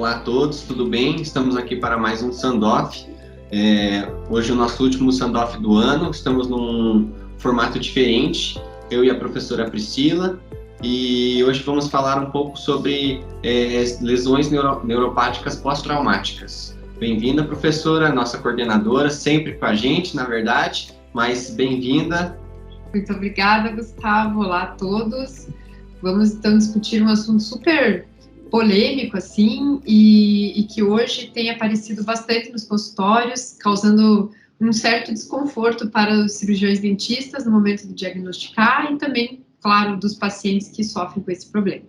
Olá a todos, tudo bem? Estamos aqui para mais um Sandoff. Hoje é o nosso último Sandoff do ano, estamos num formato diferente, eu e a professora Priscila, e hoje vamos falar um pouco sobre lesões neuropáticas pós-traumáticas. Bem-vinda, professora, nossa coordenadora, sempre com a gente, na verdade, mas bem-vinda. Muito obrigada, Gustavo. Olá a todos. Vamos então discutir um assunto super polêmico, assim, e que hoje tem aparecido bastante nos consultórios, causando um certo desconforto para os cirurgiões dentistas no momento de diagnosticar e também, claro, dos pacientes que sofrem com esse problema.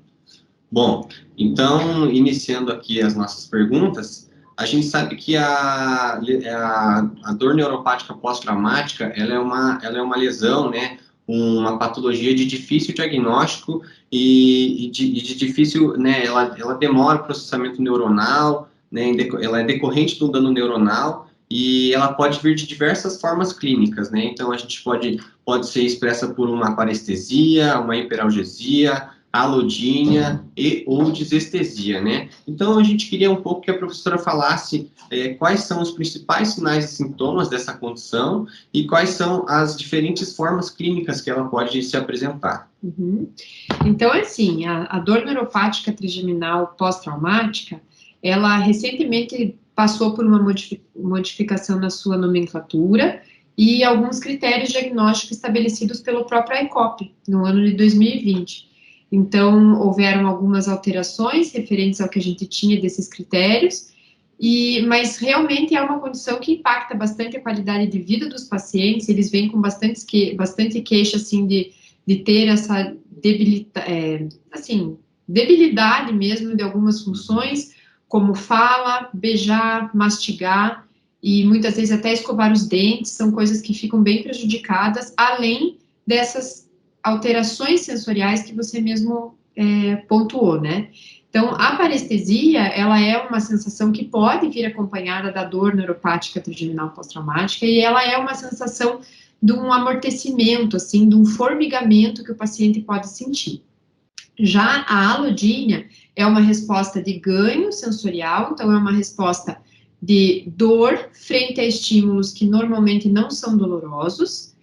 Bom, então, iniciando aqui as nossas perguntas, a gente sabe que a dor neuropática pós-traumática, ela é uma lesão, né, uma patologia de difícil diagnóstico e de difícil, né, ela demora o processamento neuronal, né, ela é decorrente do dano neuronal e ela pode vir de diversas formas clínicas, né, então a gente pode ser expressa por uma parestesia, uma hiperalgesia, alodínia ou desestesia, né? Então, a gente queria um pouco que a professora falasse quais são os principais sinais e sintomas dessa condição e quais são as diferentes formas clínicas que ela pode se apresentar. Uhum. Então, assim, a dor neuropática trigeminal pós-traumática, ela recentemente passou por uma modificação na sua nomenclatura e alguns critérios diagnósticos estabelecidos pelo próprio ICOP, no ano de 2020. Então, houveram algumas alterações referentes ao que a gente tinha desses critérios, mas realmente é uma condição que impacta bastante a qualidade de vida dos pacientes, eles vêm com bastante queixa, assim, de ter essa debilidade mesmo de algumas funções, como fala, beijar, mastigar, e muitas vezes até escovar os dentes, são coisas que ficam bem prejudicadas, além dessas alterações sensoriais que você mesmo pontuou, né? Então, a parestesia, ela é uma sensação que pode vir acompanhada da dor neuropática trigeminal pós-traumática, e ela é uma sensação de um amortecimento, assim, de um formigamento que o paciente pode sentir. Já a alodínia é uma resposta de ganho sensorial, então é uma resposta de dor frente a estímulos que normalmente não são dolorosos.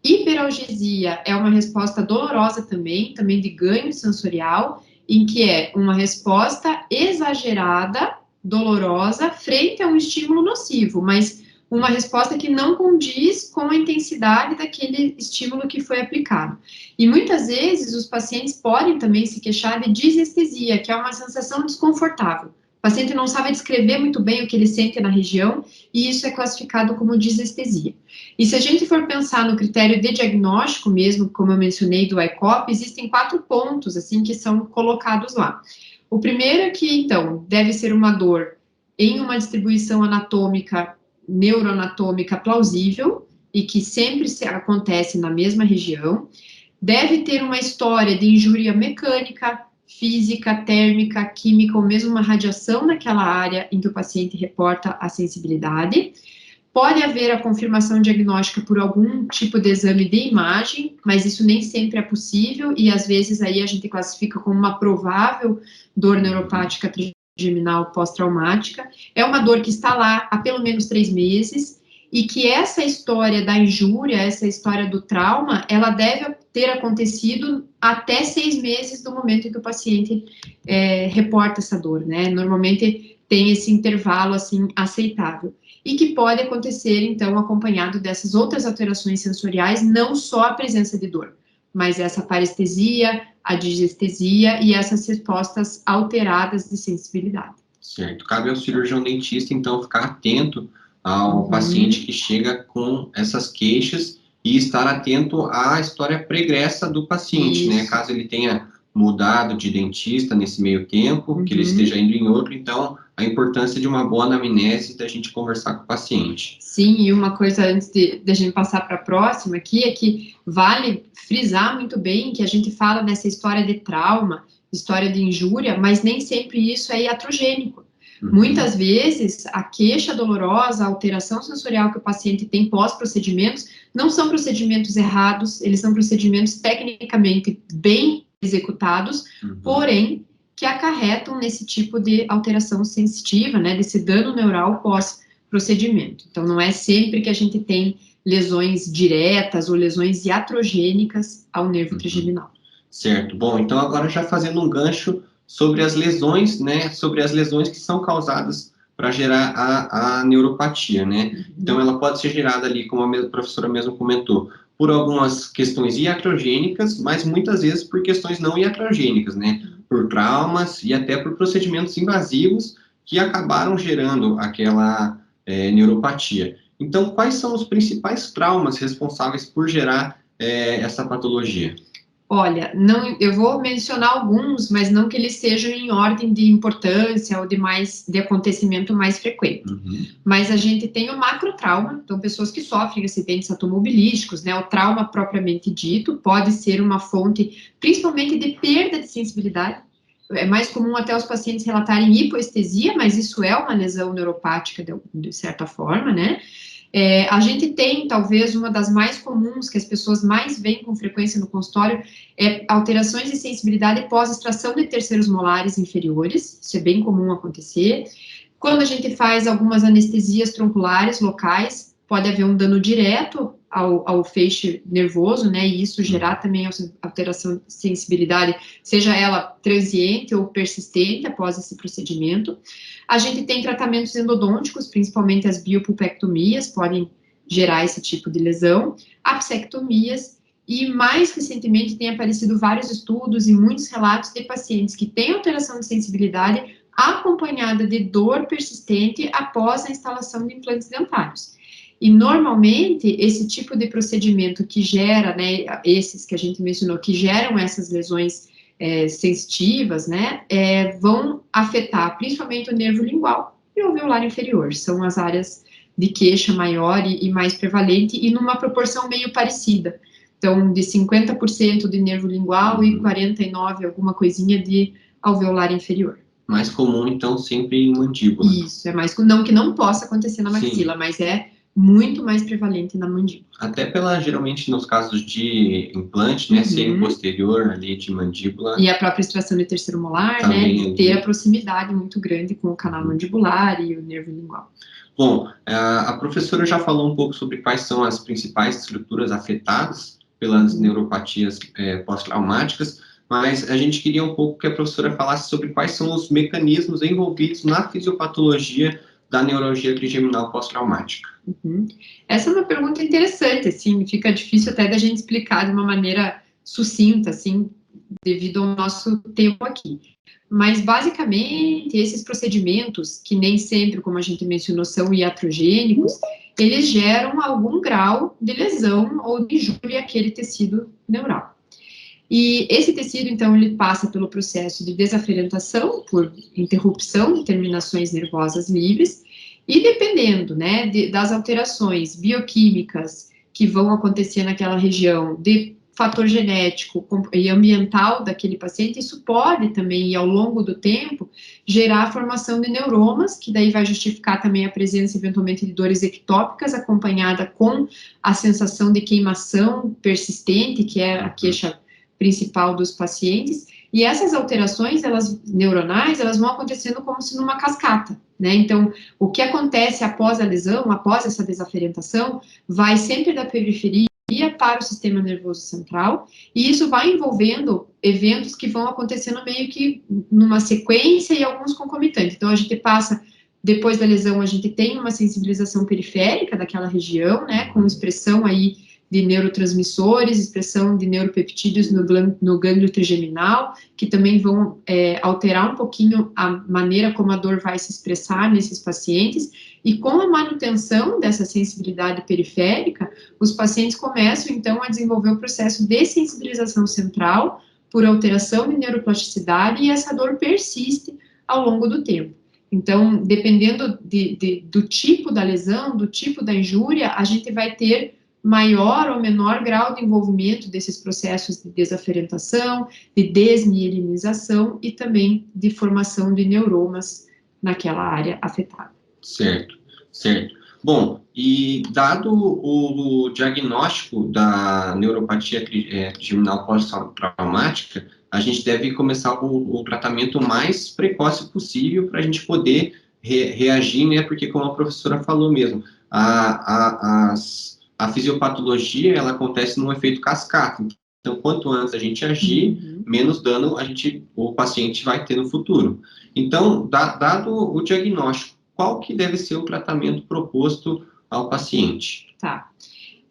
Hiperalgesia é uma resposta dolorosa também de ganho sensorial, em que é uma resposta exagerada, dolorosa, frente a um estímulo nocivo, mas uma resposta que não condiz com a intensidade daquele estímulo que foi aplicado. E muitas vezes os pacientes podem também se queixar de disestesia, que é uma sensação desconfortável. O paciente não sabe descrever muito bem o que ele sente na região, e isso é classificado como disestesia. E se a gente for pensar no critério de diagnóstico mesmo, como eu mencionei do ICOP, existem 4 pontos, assim, que são colocados lá. O primeiro é que, então, deve ser uma dor em uma distribuição anatômica, neuroanatômica plausível, e que sempre acontece na mesma região. Deve ter uma história de injúria mecânica, física, térmica, química, ou mesmo uma radiação naquela área em que o paciente reporta a sensibilidade. Pode haver a confirmação diagnóstica por algum tipo de exame de imagem, mas isso nem sempre é possível, e às vezes aí a gente classifica como uma provável dor neuropática trigeminal pós-traumática. É uma dor que está lá há pelo menos 3 meses, e que essa história da injúria, essa história do trauma, ela deve ter acontecido até 6 meses do momento em que o paciente reporta essa dor, né? Normalmente tem esse intervalo, assim, aceitável. E que pode acontecer, então, acompanhado dessas outras alterações sensoriais, não só a presença de dor, mas essa parestesia, a digestesia e essas respostas alteradas de sensibilidade. Certo. Cabe ao cirurgião dentista, então, ficar atento ao paciente que chega com essas queixas e estar atento à história pregressa do paciente, né? Caso ele tenha mudado de dentista nesse meio tempo, que ele esteja indo em outro, então a importância de uma boa anamnese da gente conversar com o paciente. Sim, e uma coisa antes de a gente passar para a próxima aqui, é que vale frisar muito bem que a gente fala dessa história de trauma, história de injúria, mas nem sempre isso é iatrogênico. Muitas vezes, a queixa dolorosa, a alteração sensorial que o paciente tem pós-procedimentos, não são procedimentos errados, eles são procedimentos tecnicamente bem executados, porém, que acarretam nesse tipo de alteração sensitiva, né, desse dano neural pós-procedimento. Então, não é sempre que a gente tem lesões diretas ou lesões iatrogênicas ao nervo trigeminal. Certo. Bom, então agora já fazendo um gancho sobre as lesões, né, sobre as lesões que são causadas para gerar a neuropatia, né? Então ela pode ser gerada ali, como a professora mesmo comentou, por algumas questões iatrogênicas, mas muitas vezes por questões não iatrogênicas, né? Por traumas e até por procedimentos invasivos que acabaram gerando aquela neuropatia. Então, quais são os principais traumas responsáveis por gerar essa patologia? Olha, não, eu vou mencionar alguns, mas não que eles sejam em ordem de importância ou de acontecimento mais frequente. Mas a gente tem o macrotrauma, então pessoas que sofrem acidentes automobilísticos, né? O trauma propriamente dito pode ser uma fonte, principalmente de perda de sensibilidade. É mais comum até os pacientes relatarem hipoestesia, mas isso é uma lesão neuropática de certa forma, né? A gente tem, talvez, uma das mais comuns, que as pessoas mais veem com frequência no consultório, alterações de sensibilidade pós-extração de terceiros molares inferiores, isso é bem comum acontecer. Quando a gente faz algumas anestesias tronculares locais, pode haver um dano direto ao feixe nervoso, né, e isso gerar também alteração de sensibilidade, seja ela transiente ou persistente após esse procedimento. A gente tem tratamentos endodônticos, principalmente as biopulpectomias, podem gerar esse tipo de lesão, apsectomias, e mais recentemente tem aparecido vários estudos e muitos relatos de pacientes que têm alteração de sensibilidade acompanhada de dor persistente após a instalação de implantes dentários. E, normalmente, esse tipo de procedimento que gera, né, esses que a gente mencionou, que geram essas lesões sensitivas, né, vão afetar principalmente o nervo lingual e o alveolar inferior. São as áreas de queixa maior e mais prevalente e numa proporção meio parecida. Então, de 50% de nervo lingual e 49%, alguma coisinha, de alveolar inferior. Mais comum, então, sempre em mandíbula. Isso, é mais não que não possa acontecer na maxila, mas é muito mais prevalente na mandíbula. Até geralmente nos casos de implante, né, ser posterior ali de mandíbula. E a própria extração de terceiro molar, né, de ter a proximidade muito grande com o canal mandibular e o nervo lingual. Bom, a professora já falou um pouco sobre quais são as principais estruturas afetadas pelas neuropatias pós-traumáticas, mas a gente queria um pouco que a professora falasse sobre quais são os mecanismos envolvidos na fisiopatologia da neurologia trigeminal pós-traumática. Essa é uma pergunta interessante, assim, fica difícil até da gente explicar de uma maneira sucinta, assim, devido ao nosso tempo aqui. Mas, basicamente, esses procedimentos, que nem sempre, como a gente mencionou, são iatrogênicos, eles geram algum grau de lesão ou de injúria àquele tecido neural. E esse tecido, então, ele passa pelo processo de desaferentação, por interrupção de terminações nervosas livres, e dependendo, né, das alterações bioquímicas que vão acontecer naquela região, de fator genético e ambiental daquele paciente, isso pode também, ao longo do tempo, gerar a formação de neuromas, que daí vai justificar também a presença, eventualmente, de dores ectópicas, acompanhada com a sensação de queimação persistente, que é a queixa principal dos pacientes, e essas alterações, neuronais, elas vão acontecendo como se numa cascata, né? Então, o que acontece após a lesão, após essa desaferentação, vai sempre da periferia para o sistema nervoso central, e isso vai envolvendo eventos que vão acontecendo meio que numa sequência e alguns concomitantes. Então, a gente passa, depois da lesão, a gente tem uma sensibilização periférica daquela região, né, com expressão aí de neurotransmissores, expressão de neuropeptídeos no gânglio trigeminal, que também vão alterar um pouquinho a maneira como a dor vai se expressar nesses pacientes, e com a manutenção dessa sensibilidade periférica, os pacientes começam, então, a desenvolver o processo de sensibilização central por alteração de neuroplasticidade, e essa dor persiste ao longo do tempo. Então, dependendo do tipo da lesão, do tipo da injúria, a gente vai ter maior ou menor grau de envolvimento desses processos de desaferentação, de desmielinização e também de formação de neuromas naquela área afetada. Certo, certo. Bom, E dado o diagnóstico da neuropatia trigeminal pós-traumática, a gente deve começar o tratamento mais precoce possível para a gente poder reagir, né? Porque, como a professora falou mesmo, a fisiopatologia, ela acontece num efeito cascata. Então, quanto antes a gente agir, menos dano o paciente vai ter no futuro. Então, dado o diagnóstico, qual que deve ser o tratamento proposto ao paciente? Tá.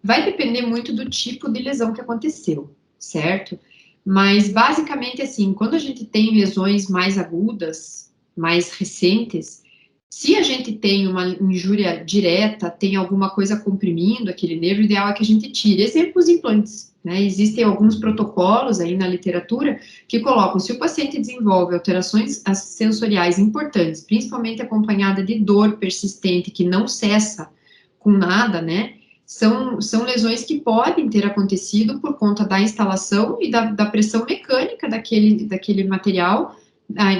Vai depender muito do tipo de lesão que aconteceu, certo? Mas, basicamente, assim, quando a gente tem lesões mais agudas, mais recentes, se a gente tem uma injúria direta, tem alguma coisa comprimindo aquele nervo, o ideal é que a gente tire. Exemplo, os implantes, né? Existem alguns protocolos aí na literatura que colocam, se o paciente desenvolve alterações sensoriais importantes, principalmente acompanhada de dor persistente, que não cessa com nada, né? São lesões que podem ter acontecido por conta da instalação e da pressão mecânica daquele material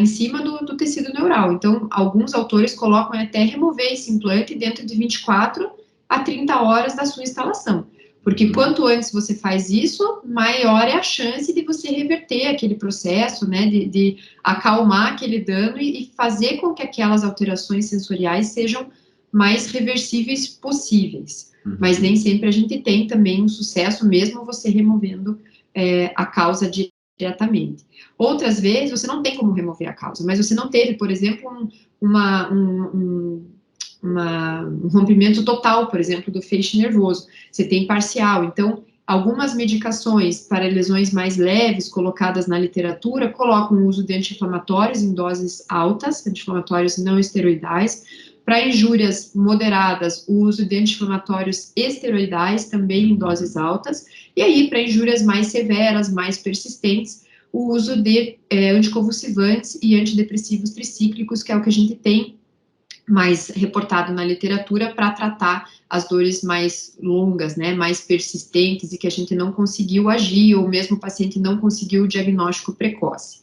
em cima do tecido neural. Então, alguns autores colocam até remover esse implante dentro de 24 a 30 horas da sua instalação. Porque quanto antes você faz isso, maior é a chance de você reverter aquele processo, né, de acalmar aquele dano e fazer com que aquelas alterações sensoriais sejam mais reversíveis possíveis. Mas nem sempre a gente tem também um sucesso, mesmo você removendo a causa diretamente. Outras vezes, você não tem como remover a causa, mas você não teve, por exemplo, um rompimento total, por exemplo, do feixe nervoso. Você tem parcial. Então, algumas medicações para lesões mais leves, colocadas na literatura, colocam o uso de anti-inflamatórios em doses altas, anti-inflamatórios não esteroidais. Para injúrias moderadas, o uso de anti-inflamatórios esteroidais, também em doses altas. E aí, para injúrias mais severas, mais persistentes, o uso de anticonvulsivantes e antidepressivos tricíclicos, que é o que a gente tem mais reportado na literatura para tratar as dores mais longas, né, mais persistentes e que a gente não conseguiu agir, ou mesmo o paciente não conseguiu o diagnóstico precoce.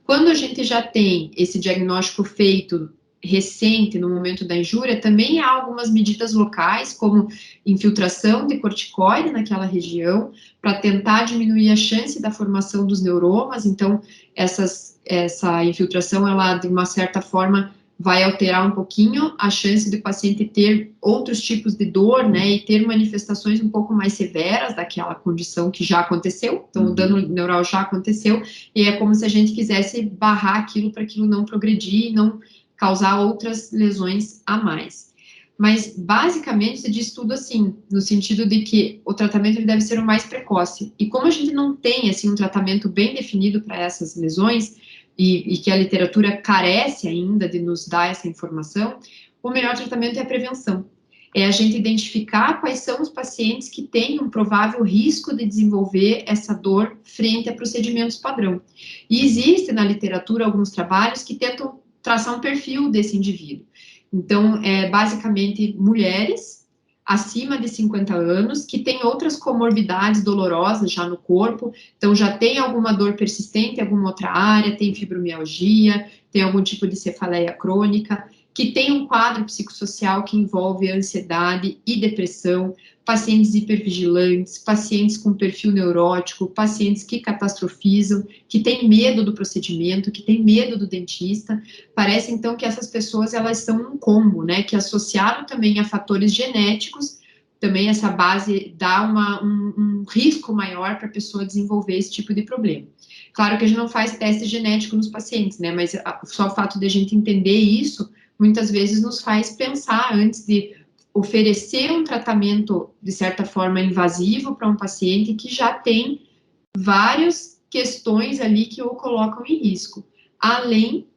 Quando a gente já tem esse diagnóstico feito recente no momento da injúria, também há algumas medidas locais, como infiltração de corticoide naquela região, para tentar diminuir a chance da formação dos neuromas. Então, essa infiltração, ela, de uma certa forma, vai alterar um pouquinho a chance do paciente ter outros tipos de dor, né, e ter manifestações um pouco mais severas daquela condição que já aconteceu. Então, o dano neural já aconteceu, e é como se a gente quisesse barrar aquilo para aquilo não progredir e não causar outras lesões a mais. Mas, basicamente, se diz tudo assim, no sentido de que o tratamento deve ser o mais precoce. E como a gente não tem, assim, um tratamento bem definido para essas lesões, e que a literatura carece ainda de nos dar essa informação, o melhor tratamento é a prevenção. É a gente identificar quais são os pacientes que têm um provável risco de desenvolver essa dor frente a procedimentos padrão. E existe na literatura alguns trabalhos que tentam traçar um perfil desse indivíduo. Então, basicamente, mulheres acima de 50 anos, que têm outras comorbidades dolorosas já no corpo, então já tem alguma dor persistente em alguma outra área, tem fibromialgia, tem algum tipo de cefaleia crônica, que tem um quadro psicossocial que envolve ansiedade e depressão, pacientes hipervigilantes, pacientes com perfil neurótico, pacientes que catastrofizam, que têm medo do procedimento, que têm medo do dentista. Parece, então, que essas pessoas, elas são um combo, né, que associado também a fatores genéticos, também essa base dá um risco maior para a pessoa desenvolver esse tipo de problema. Claro que a gente não faz teste genético nos pacientes, né, mas só o fato de a gente entender isso, muitas vezes nos faz pensar antes de oferecer um tratamento, de certa forma, invasivo para um paciente que já tem várias questões ali que o colocam em risco. Além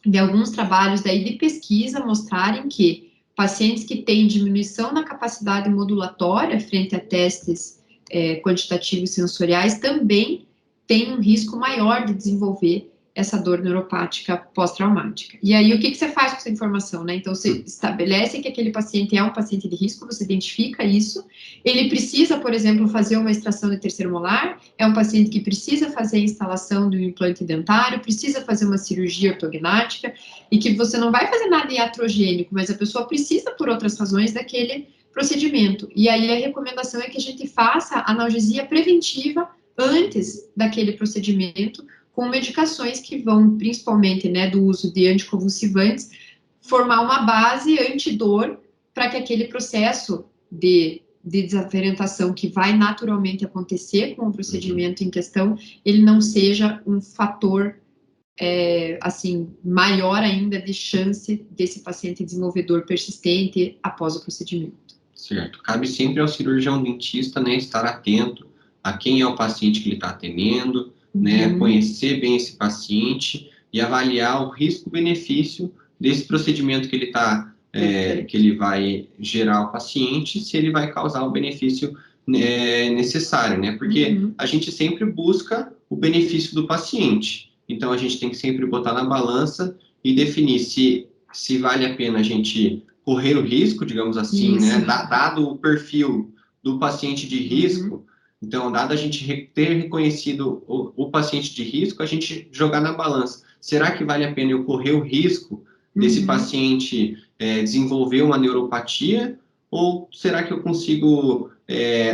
de alguns trabalhos daí de pesquisa mostrarem que pacientes que têm diminuição na capacidade modulatória frente a testes quantitativos sensoriais também têm um risco maior de desenvolver essa dor neuropática pós-traumática. E aí, o que você faz com essa informação, né? Então, você estabelece que aquele paciente é um paciente de risco, você identifica isso, ele precisa, por exemplo, fazer uma extração de terceiro molar, é um paciente que precisa fazer a instalação do implante dentário, precisa fazer uma cirurgia ortognática, e que você não vai fazer nada iatrogênico, mas a pessoa precisa, por outras razões, daquele procedimento. E aí a recomendação é que a gente faça analgesia preventiva antes daquele procedimento, com medicações que vão, principalmente, né, do uso de anticonvulsivantes, formar uma base antidor para que aquele processo de desaferentação que vai naturalmente acontecer com o procedimento em questão, ele não seja um fator, assim, maior ainda de chance desse paciente desenvolver dor persistente após o procedimento. Certo. Cabe sempre ao cirurgião dentista, né, estar atento a quem é o paciente que ele está atendendo, né, conhecer bem esse paciente e avaliar o risco-benefício desse procedimento que ele está, que ele vai gerar ao paciente, se ele vai causar o benefício necessário, né? Porque a gente sempre busca o benefício do paciente. Então, a gente tem que sempre botar na balança e definir se vale a pena a gente correr o risco, digamos assim, né? Dado o perfil do paciente de risco, então, dado a gente ter reconhecido o paciente de risco, a gente jogar na balança. Será que vale a pena eu correr o risco desse paciente desenvolver uma neuropatia? Ou será que eu consigo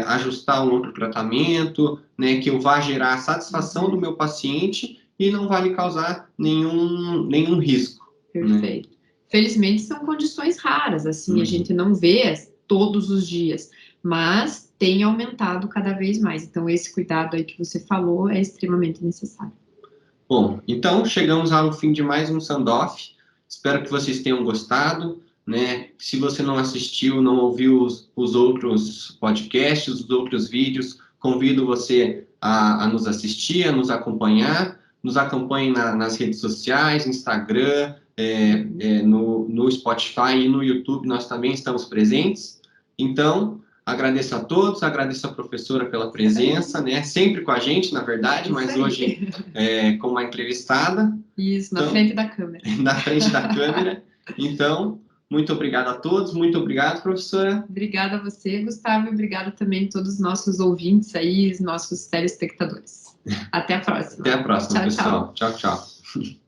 ajustar um outro tratamento, né, que eu vá gerar a satisfação do meu paciente e não vai lhe causar nenhum risco? Perfeito. Né? Felizmente são condições raras, assim, a gente não vê todos os dias, mas tem aumentado cada vez mais. Então, esse cuidado aí que você falou é extremamente necessário. Bom, então chegamos ao fim de mais um Sandoff. Espero que vocês tenham gostado, né? Se você não assistiu, não ouviu os outros podcasts, os outros vídeos, convido você a nos assistir, a nos acompanhar. Nos acompanhe nas redes sociais, Instagram, no Spotify e no YouTube, nós também estamos presentes. Então, agradeço a todos, agradeço a professora pela presença, né? Sempre com a gente, na verdade, mas hoje como uma entrevistada. Isso, na frente da câmera. Na frente da câmera. Então, muito obrigado a todos, muito obrigado, professora. Obrigada a você, Gustavo, e obrigada também a todos os nossos ouvintes aí, os nossos telespectadores. Até a próxima. Até a próxima, tchau, pessoal. Tchau, tchau.